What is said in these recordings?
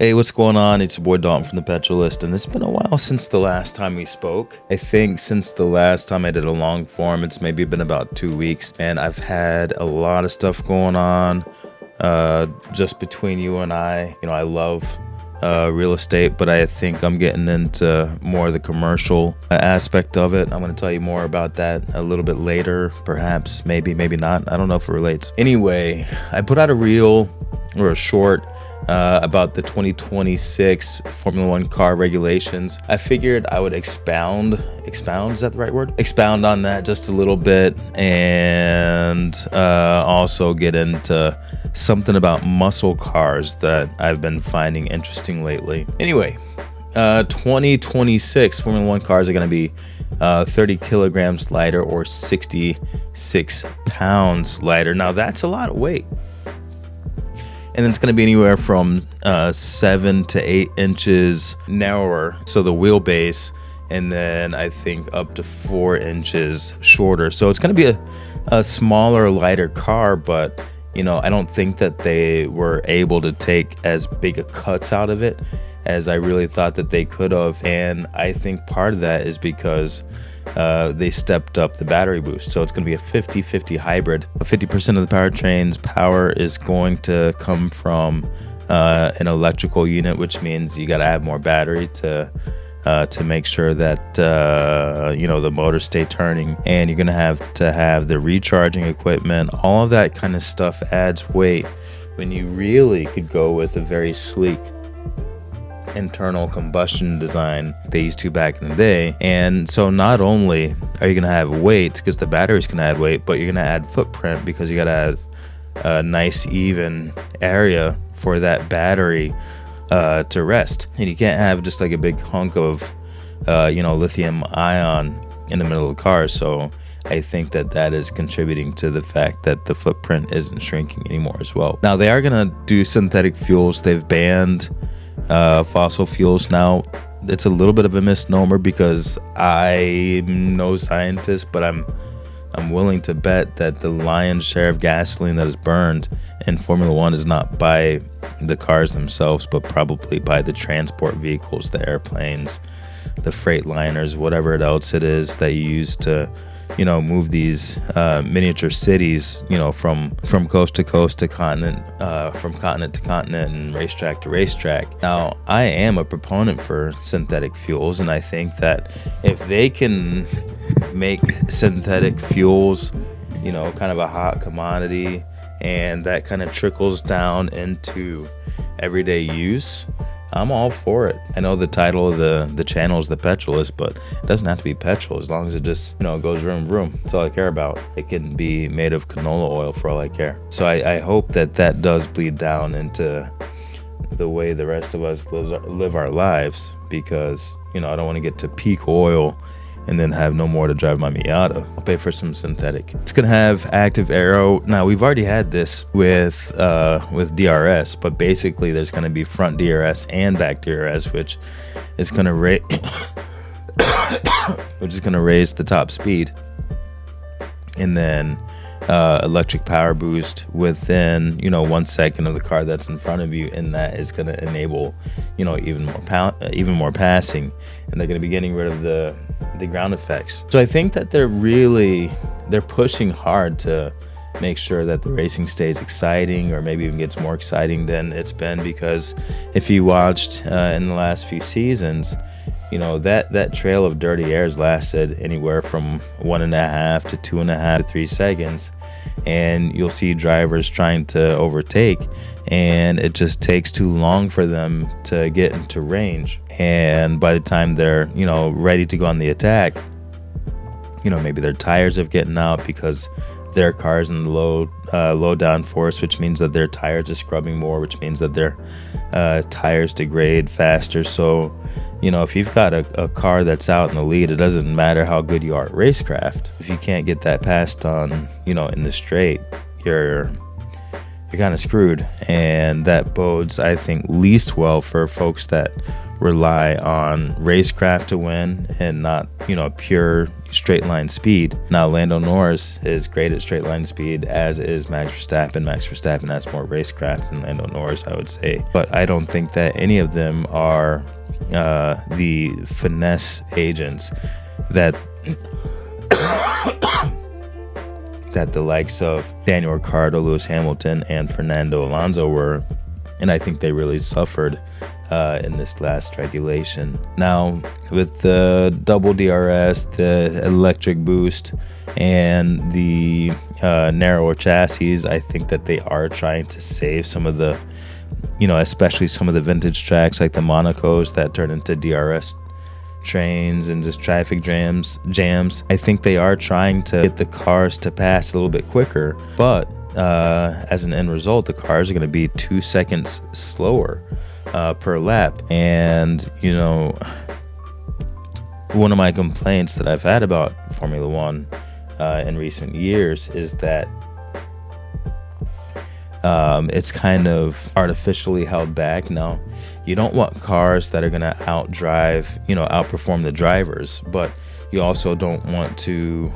Hey, what's going on? It's your boy Dalton from the Petrol List, and it's been a while since the last time we spoke. I think since the last time I did a long form, it's maybe been about 2 weeks, and I've had a lot of stuff going on just between you and I. You know, I love real estate, but I think I'm getting into more of the commercial aspect of it. I'm going to tell you more about that a little bit later, perhaps, maybe not. I don't know if it relates. Anyway, I put out a reel or a short about the 2026 Formula One car regulations. I figured I would expound, is that the right word? Expound on that just a little bit, and also get into something about muscle cars that I've been finding interesting lately. Anyway, 2026 Formula One cars are going to be 30 kilograms lighter or 66 pounds lighter. Now that's a lot of weight. And it's going to be anywhere from 7 to 8 inches narrower, so the wheelbase, and then I think up to 4 inches shorter. So it's going to be a smaller, lighter car, but you know, I don't think that they were able to take as big a cuts out of it as I really thought that they could have. And I think part of that is because they stepped up the battery boost. So it's going to be a 50-50 hybrid. 50% of the powertrain's power is going to come from an electrical unit, which means you got to have more battery to make sure that the motors stay turning, and you're going to have the recharging equipment. All of that kind of stuff adds weight when you really could go with a very sleek internal combustion design they used to back in the day. And so not only are you going to have weight because the batteries can add weight, but you're going to add footprint because you got to have a nice even area for that battery to rest. And you can't have just like a big hunk of lithium ion in the middle of the car. So I think that is contributing to the fact that the footprint isn't shrinking anymore as well. Now they are going to do synthetic fuels. They've banned fossil fuels now. It's a little bit of a misnomer because I'm no scientist, but I'm willing to bet that the lion's share of gasoline that is burned in Formula One is not by the cars themselves, but probably by the transport vehicles, the airplanes, the freight liners, whatever else it is that you use to move these miniature cities, from coast to coast to continent, from continent to continent, and racetrack to racetrack. Now, I am a proponent for synthetic fuels, and I think that if they can make synthetic fuels, kind of a hot commodity, and that kind of trickles down into everyday use, I'm all for it. I know the title of the channel is the Petrol List, but it doesn't have to be petrol as long as it just, goes vroom vroom. That's all I care about. It can be made of canola oil for all I care. So I hope that does bleed down into the way the rest of us live our lives, because, I don't want to get to peak oil and then have no more to drive my Miata. I'll pay for some synthetic. It's gonna have active aero. Now we've already had this with DRS, but basically there's gonna be front DRS and back DRS, which is gonna raise the top speed, and then electric power boost within 1 second of the car that's in front of you, and that is going to enable even more passing, and they're going to be getting rid of the ground effects. So I think that they're pushing hard to make sure that the racing stays exciting, or maybe even gets more exciting than it's been, because if you watched in the last few seasons, that trail of dirty airs lasted anywhere from 1.5 to 2.5 to 3 seconds, and you'll see drivers trying to overtake, and it just takes too long for them to get into range. And by the time they're ready to go on the attack, maybe their tires have gotten out because their car's in the low downforce, which means that their tires are scrubbing more, which means that their tires degrade faster. So if you've got a car that's out in the lead, it doesn't matter how good you are at racecraft. If you can't get that passed on, in the straight, you're you're kind of screwed. And that bodes, I think, least well for folks that rely on racecraft to win and not, pure straight line speed. Now, Lando Norris is great at straight line speed, as is Max Verstappen. Max Verstappen has more racecraft than Lando Norris, I would say. But I don't think that any of them are the finesse agents that that the likes of Daniel Ricciardo, Lewis Hamilton, and Fernando Alonso were. And I think they really suffered in this last regulation. Now, with the double DRS, the electric boost, and the narrower chassis, I think that they are trying to save some of the, especially some of the vintage tracks like the Monacos that turn into DRS trains and just traffic jams. I think they are trying to get the cars to pass a little bit quicker, but as an end result, the cars are going to be 2 seconds slower per lap. And one of my complaints that I've had about Formula One in recent years is that it's kind of artificially held back. Now, you don't want cars that are going to outperform the drivers, but you also don't want to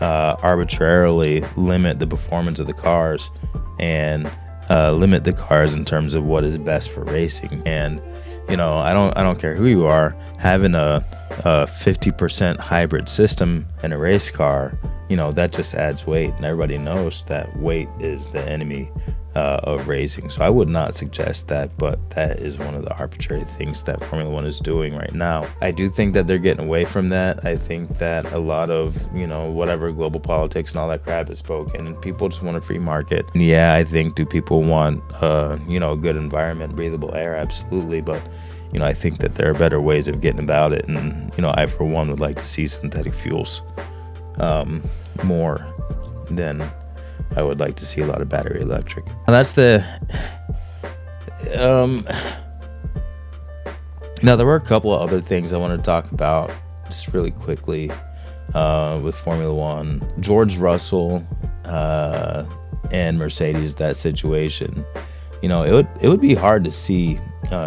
arbitrarily limit the performance of the cars and limit the cars in terms of what is best for racing. And I don't care who you are, having a 50% hybrid system in a race car, that just adds weight, and everybody knows that weight is the enemy of racing. So I would not suggest that, but that is one of the arbitrary things that Formula One is doing right now. I do think that they're getting away from that. I think that a lot of, whatever global politics and all that crap is spoken, and people just want a free market. And yeah, I think, do people want, a good environment, breathable air? Absolutely. But, I think that there are better ways of getting about it. And, I, for one, would like to see synthetic fuels more than I would like to see a lot of battery electric. And that's the now, there were a couple of other things I wanted to talk about just really quickly with Formula One. George Russell and Mercedes, that situation. It would be hard to see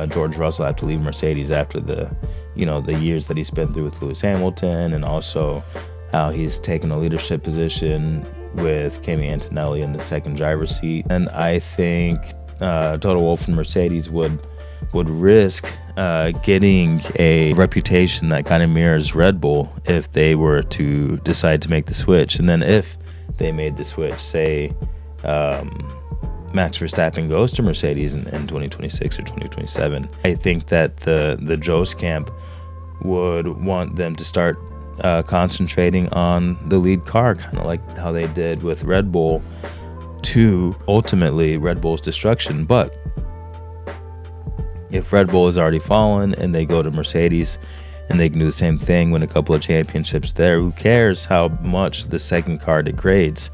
George Russell have to leave Mercedes after the years that he spent through with Lewis Hamilton, and also how he's taken a leadership position with Kimi Antonelli in the second driver's seat. And I think Toto Wolff and Mercedes would risk getting a reputation that kind of mirrors Red Bull if they were to decide to make the switch. And then if they made the switch, say Max Verstappen goes to Mercedes in 2026 or 2027, I think that the Jost camp would want them to start concentrating on the lead car, kind of like how they did with Red Bull, to ultimately Red Bull's destruction. But if Red Bull has already fallen and they go to Mercedes and they can do the same thing, win a couple of championships there, who cares how much the second car degrades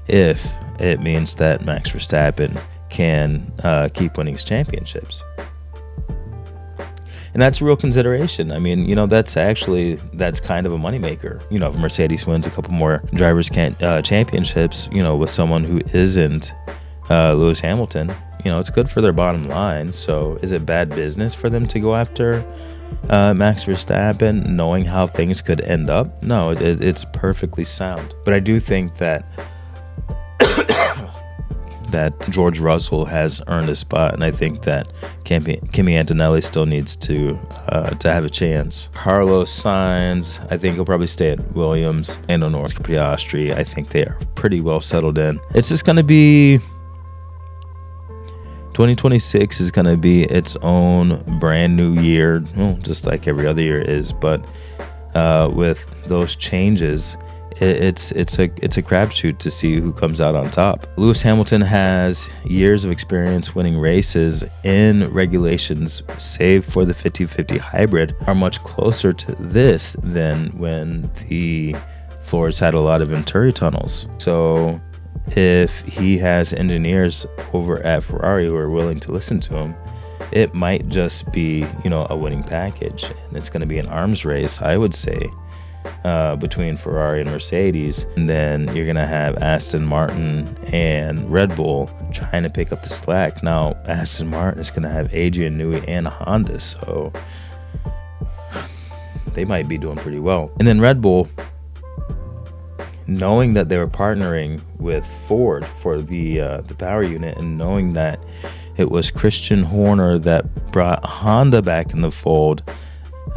if it means that Max Verstappen can keep winning his championships? And that's a real consideration. I mean, that's kind of a moneymaker. If Mercedes wins a couple more drivers' championships, with someone who isn't Lewis Hamilton, it's good for their bottom line. So is it bad business for them to go after Max Verstappen, knowing how things could end up? No, it's perfectly sound. But I do think that George Russell has earned a spot, and I think that Kimi Antonelli still needs to have a chance. Carlos Sainz, I think he'll probably stay at Williams. Lando Norris, Piastri, I think they are pretty well settled in. It's just going to be 2026 is going to be its own brand new year, just like every other year is. But with those changes, it's a crapshoot to see who comes out on top. Lewis Hamilton has years of experience winning races in regulations, save for the 50-50 hybrid, are much closer to this than when the floors had a lot of Venturi tunnels. So if he has engineers over at Ferrari who are willing to listen to him, it might just be, a winning package, and it's going to be an arms race, I would say, between Ferrari and Mercedes, and then you're gonna have Aston Martin and Red Bull trying to pick up the slack. Now Aston Martin is gonna have Adrian Newey and Honda, so they might be doing pretty well. And then Red Bull, knowing that they were partnering with Ford for the power unit, and knowing that it was Christian Horner that brought Honda back in the fold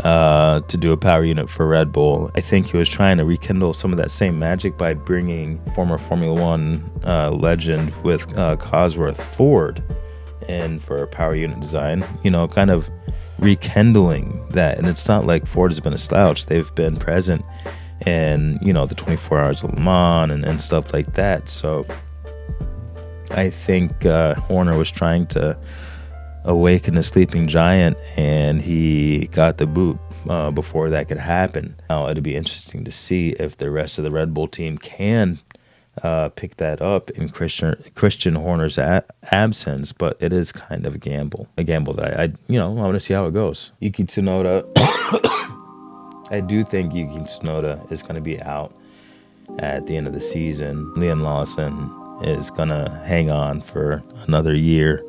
to do a power unit for Red Bull, I think he was trying to rekindle some of that same magic by bringing former Formula One legend with Cosworth Ford in for power unit design, kind of rekindling that. And it's not like Ford has been a slouch. They've been present in, the 24 Hours of Le Mans and stuff like that. So I think Horner was trying to awaken a sleeping giant, and he got the boot before that could happen. Now, it'd be interesting to see if the rest of the Red Bull team can pick that up in Christian Horner's absence, but it is kind of a gamble that I want to see how it goes. Yuki Tsunoda, I do think Yuki Tsunoda is going to be out at the end of the season. Liam Lawson is going to hang on for another year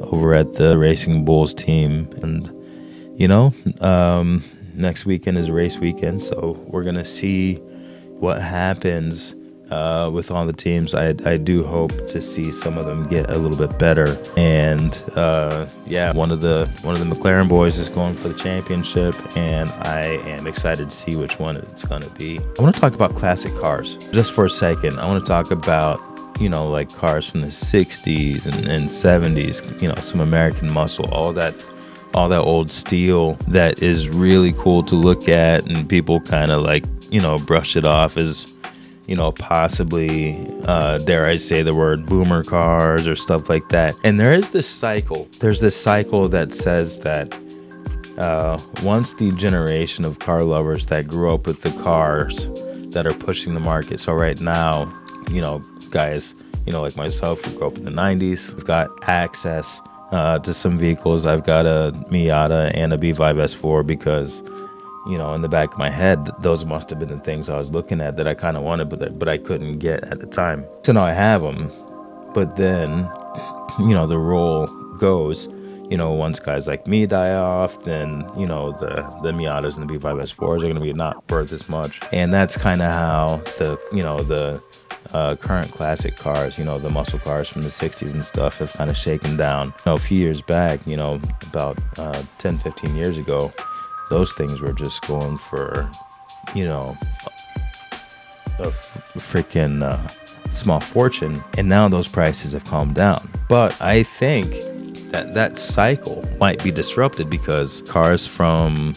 over at the Racing Bulls team. And, next weekend is race weekend, so we're going to see what happens with all the teams. I do hope to see some of them get a little bit better. And one of the McLaren boys is going for the championship, and I am excited to see which one it's going to be. I want to talk about classic cars just for a second. I want to talk about like cars from the 60s and 70s, some American muscle, all that old steel that is really cool to look at, and people kind of brush it off as possibly, dare I say the word, boomer cars or stuff like that. And there's this cycle that says that once the generation of car lovers that grew up with the cars that are pushing the market, so right now, guys, like myself, who grew up in the 90s, I've got access to some vehicles. I've got a Miata and a B5 S4 because, in the back of my head, those must have been the things I was looking at that I kind of wanted, but I couldn't get at the time. So now I have them. But then, the rule goes, once guys like me die off, then, the Miatas and the B5 S4s are going to be not worth as much. And that's kind of how the current classic cars, the muscle cars from the 60s and stuff have kind of shaken down. A few years back, about 10, 15 years ago, those things were just going for, a freaking small fortune. And now those prices have calmed down. But I think that cycle might be disrupted because cars from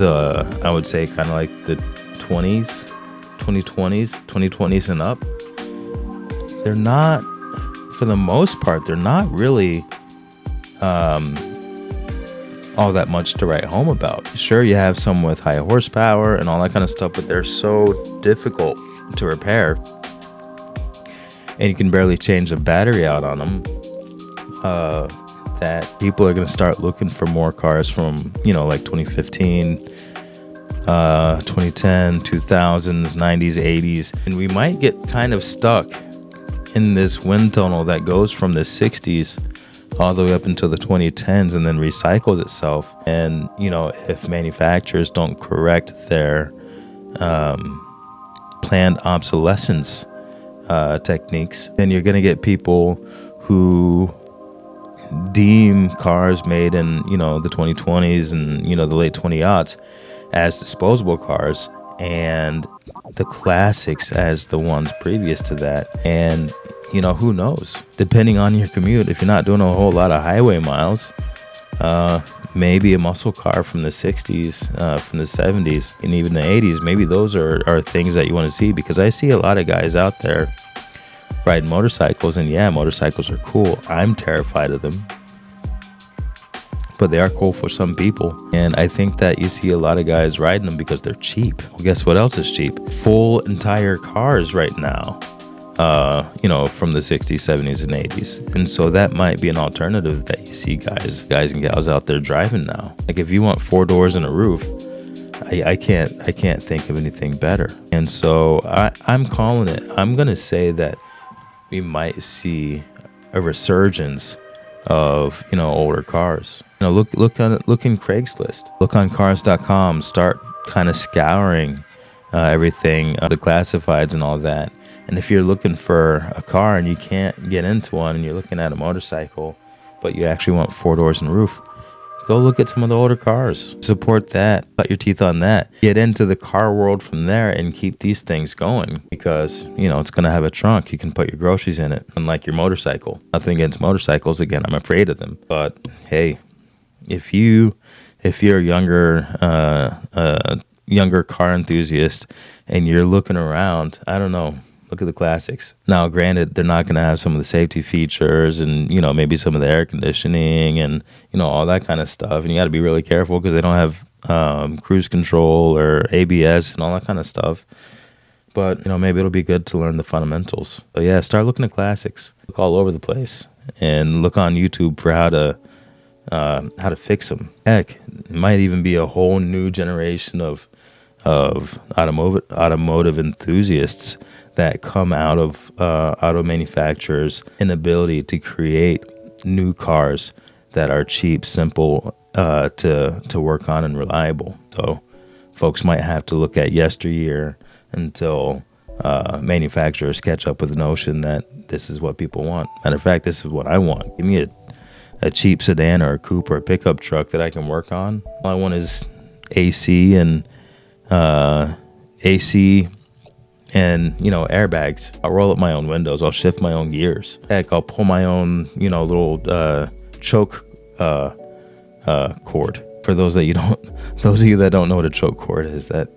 I would say kind of like the 2020s and up, they're not, for the most part, they're not really all that much to write home about. Sure, you have some with high horsepower and all that kind of stuff, but they're so difficult to repair, and you can barely change a battery out on them, that people are going to start looking for more cars from, like 2015, 2010, 2000s, 90s, 80s, and we might get kind of stuck in this wind tunnel that goes from the 60s all the way up until the 2010s and then recycles itself. And, if manufacturers don't correct their planned obsolescence techniques, then you're going to get people who deem cars made in, the 2020s and, the late 20-aughts as disposable cars, and the classics as the ones previous to that. And who knows, depending on your commute, if you're not doing a whole lot of highway miles, maybe a muscle car from the 60s, from the 70s, and even the 80s, maybe those are things that you want to see, because I see a lot of guys out there riding motorcycles, and motorcycles are cool. I'm terrified of them, but they are cool for some people. And I think that you see a lot of guys riding them because they're cheap. Well, guess what else is cheap? Full entire cars right now, from the 60s, 70s, and 80s. And so that might be an alternative that you see guys and gals out there driving now. Like if you want 4 doors and a roof, I can't think of anything better. And so I'm calling it. I'm gonna say that we might see a resurgence of older cars. Look in Craigslist, look on cars.com, start kind of scouring everything, the classifieds and all that. And if you're looking for a car and you can't get into one, and you're looking at a motorcycle but you actually want 4 doors and roof, go look at some of the older cars. Support that. Cut your teeth on that. Get into the car world from there and keep these things going, because, it's going to have a trunk. You can put your groceries in it, unlike your motorcycle. Nothing against motorcycles. Again, I'm afraid of them. But hey, if you're a younger car enthusiast and you're looking around, I don't know, look at the classics. Now, granted, they're not going to have some of the safety features and, maybe some of the air conditioning and, all that kind of stuff. And you got to be really careful because they don't have cruise control or ABS and all that kind of stuff. But, maybe it'll be good to learn the fundamentals. So, yeah, start looking at classics. Look all over the place and look on YouTube for how to fix them. Heck, it might even be a whole new generation of automotive enthusiasts that come out of auto manufacturers' inability to create new cars that are cheap, simple to work on, and reliable. So folks might have to look at yesteryear until manufacturers catch up with the notion that this is what people want. Matter of fact, this is what I want. Give me a cheap sedan or a coupe or a pickup truck that I can work on. All I want is AC and airbags. I'll roll up my own windows. I'll shift my own gears. Heck, I'll pull my own, little choke cord. For those of you that don't know what a choke cord is, that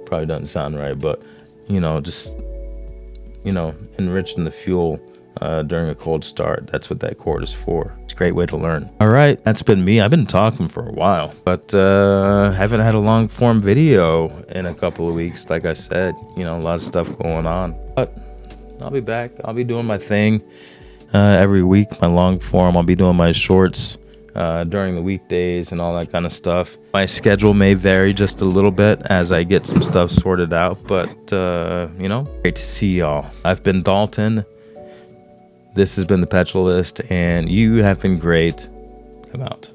probably doesn't sound right, but just enriching the fuel during a cold start. That's what that cord is for. It's a great way to learn. All right, that's been me. I've been talking for a while, but haven't had a long form video in a couple of weeks. Like I said, a lot of stuff going on, but I'll be back. I'll be doing my thing every week, my long form. I'll be doing my shorts during the weekdays and all that kind of stuff. My schedule may vary just a little bit as I get some stuff sorted out, but great to see y'all. I've been Dalton. This has been the Petrol List, and you have been great. I'm out.